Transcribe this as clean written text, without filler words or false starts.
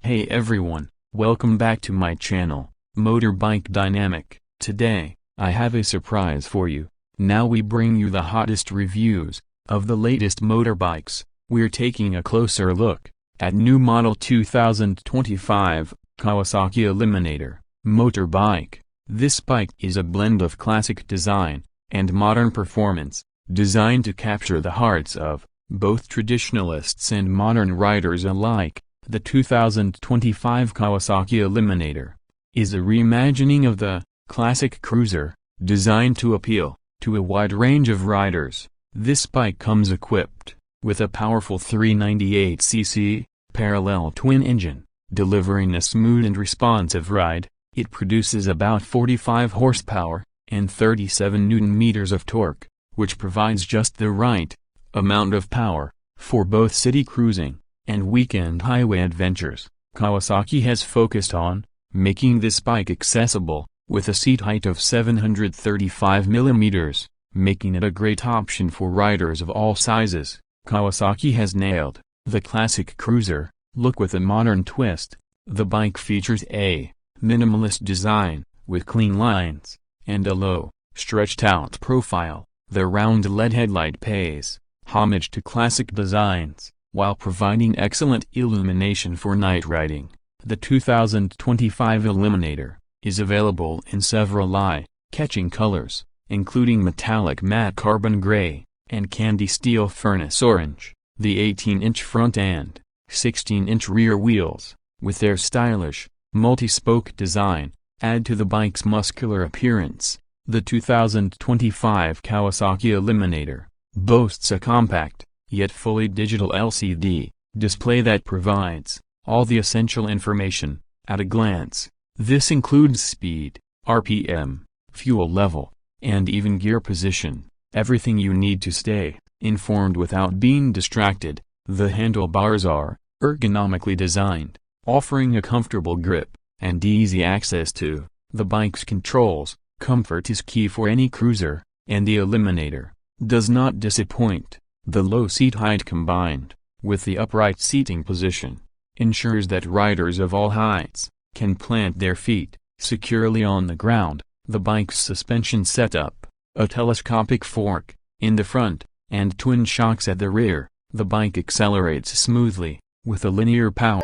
Hey everyone, welcome back to my channel, Motorbike Dynamic. Today, I have a surprise for you. Now we bring you the hottest reviews of the latest motorbikes. We're taking a closer look at new model 2025 Kawasaki Eliminator Motorbike. This bike is a blend of classic design and modern performance, designed to capture the hearts of both traditionalists and modern riders alike. The 2025 Kawasaki Eliminator is a reimagining of the classic cruiser, designed to appeal to a wide range of riders. This bike comes equipped with a powerful 398cc parallel twin engine, delivering a smooth and responsive ride. It produces about 45 horsepower and 37 Newton-meters of torque, which provides just the right amount of power for both city cruising and weekend highway adventures. Kawasaki has focused on making this bike accessible, with a seat height of 735 mm, making it a great option for riders of all sizes. Kawasaki has nailed the classic cruiser look with a modern twist. The bike features a minimalist design, with clean lines, and a low, stretched-out profile. The round LED headlight pays homage to classic designs, while providing excellent illumination for night riding. The 2025 Eliminator is available in several eye-catching colors, including metallic matte carbon gray and candy steel furnace orange. The 18-inch front and 16-inch rear wheels, with their stylish, multi-spoke design, add to the bike's muscular appearance. The 2025 Kawasaki Eliminator boasts a compact, yet fully digital LCD display that provides all the essential information at a glance. This includes speed, RPM, fuel level, and even gear position, everything you need to stay informed without being distracted. The handlebars are ergonomically designed, offering a comfortable grip and easy access to the bike's controls. Comfort is key for any cruiser, and the Eliminator does not disappoint. The low seat height combined with the upright seating position ensures that riders of all heights can plant their feet securely on the ground. The bike's suspension setup, a telescopic fork in the front and twin shocks at the rear, the bike accelerates smoothly with a linear power